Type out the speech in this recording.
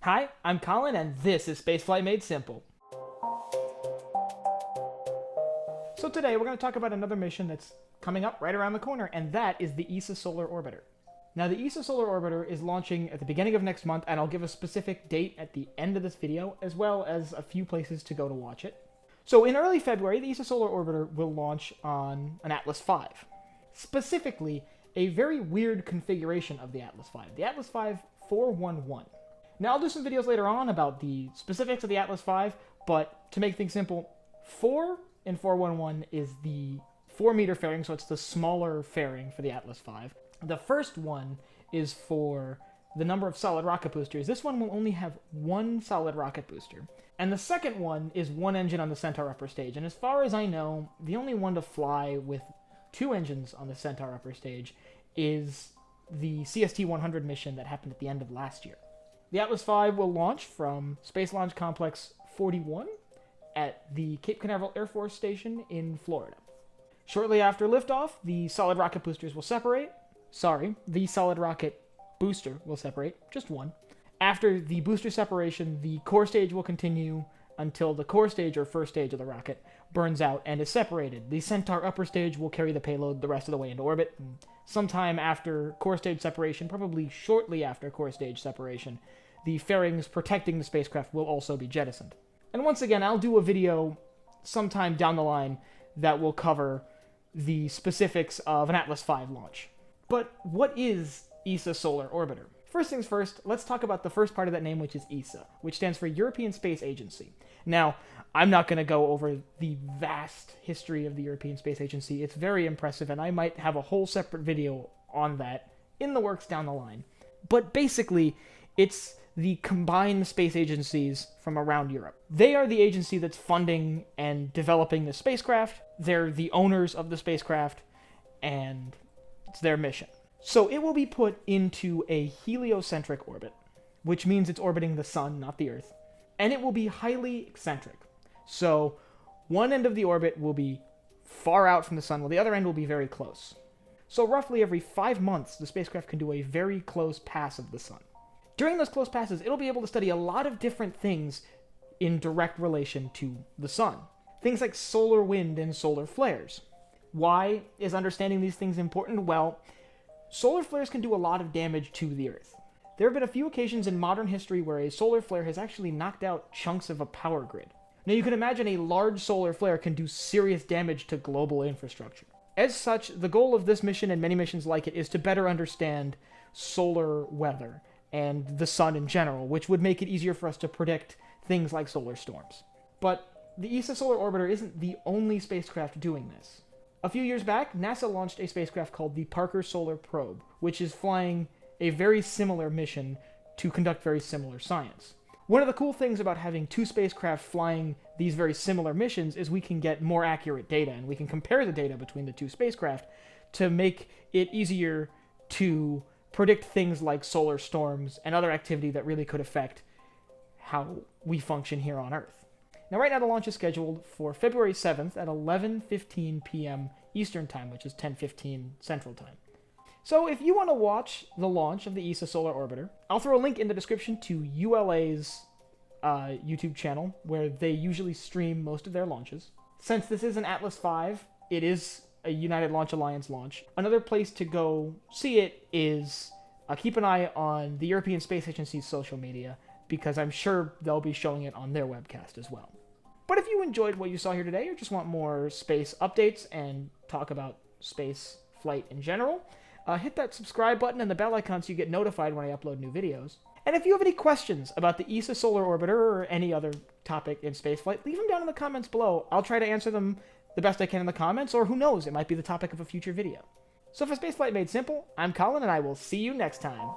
Hi, I'm Colin, and this is Spaceflight Made Simple. So today we're going to talk about another mission that's coming up right around the corner, and that is the ESA Solar Orbiter. Now, the ESA Solar Orbiter is launching at the beginning of next month, and I'll give a specific date at the end of this video, as well as a few places to go to watch it. So in early February, the ESA Solar Orbiter will launch on an Atlas V. Specifically, a very weird configuration of the Atlas V, the Atlas V 411. Now, I'll do some videos later on about the specifics of the Atlas V, but to make things simple, 4 in 411 is the 4-meter fairing, so it's the smaller fairing for the Atlas V. The first one is for the number of solid rocket boosters. This one will only have one solid rocket booster. And the second one is one engine on the Centaur upper stage. And as far as I know, the only one to fly with 2 engines on the Centaur upper stage is the CST-100 mission that happened at the end of last year. The Atlas V will launch from Space Launch Complex 41 at the Cape Canaveral Air Force Station in Florida. Shortly after liftoff, the solid rocket boosters will separate. The solid rocket booster will separate, just one. After the booster separation, the core stage will continue until the core stage, or first stage of the rocket, burns out and is separated. The Centaur upper stage will carry the payload the rest of the way into orbit. And sometime after core stage separation, probably shortly after core stage separation, the fairings protecting the spacecraft will also be jettisoned. And once again, I'll do a video sometime down the line that will cover the specifics of an Atlas V launch. But what is ESA Solar Orbiter? First things first, let's talk about the first part of that name, which is ESA, which stands for European Space Agency. Now, I'm not going to go over the vast history of the European Space Agency. It's very impressive, and I might have a whole separate video on that in the works down the line. But basically, it's the combined space agencies from around Europe. They are the agency that's funding and developing the spacecraft. They're the owners of the spacecraft, and it's their mission. So it will be put into a heliocentric orbit, which means it's orbiting the sun, not the Earth, and it will be highly eccentric. So one end of the orbit will be far out from the sun, while the other end will be very close. So roughly every 5 months, the spacecraft can do a very close pass of the sun. During those close passes, it'll be able to study a lot of different things in direct relation to the sun. Things like solar wind and solar flares. Why is understanding these things important? Well, solar flares can do a lot of damage to the Earth. There have been a few occasions in modern history where a solar flare has actually knocked out chunks of a power grid. Now, you can imagine a large solar flare can do serious damage to global infrastructure. As such, the goal of this mission and many missions like it is to better understand solar weather and the sun in general, which would make it easier for us to predict things like solar storms. But the ESA Solar Orbiter isn't the only spacecraft doing this. A few years back, NASA launched a spacecraft called the Parker Solar Probe, which is flying a very similar mission to conduct very similar science. One of the cool things about having 2 spacecraft flying these very similar missions is we can get more accurate data, and we can compare the data between the 2 spacecraft to make it easier to predict things like solar storms and other activity that really could affect how we function here on Earth. Now, right now, the launch is scheduled for February 7th at 11:15 p.m. Eastern Time, which is 10:15 Central Time. So if you want to watch the launch of the ESA Solar Orbiter, I'll throw a link in the description to ULA's YouTube channel, where they usually stream most of their launches. Since this is an Atlas V, it is a United Launch Alliance launch. Another place to go see it is keep an eye on the European Space Agency's social media, because I'm sure they'll be showing it on their webcast as well. But if you enjoyed what you saw here today, or just want more space updates and talk about space flight in general, hit that subscribe button and the bell icon so you get notified when I upload new videos. And if you have any questions about the ESA Solar Orbiter or any other topic in spaceflight, leave them down in the comments below. I'll try to answer them the best I can in the comments, or who knows, it might be the topic of a future video. So for Spaceflight Made Simple, I'm Colin, and I will see you next time.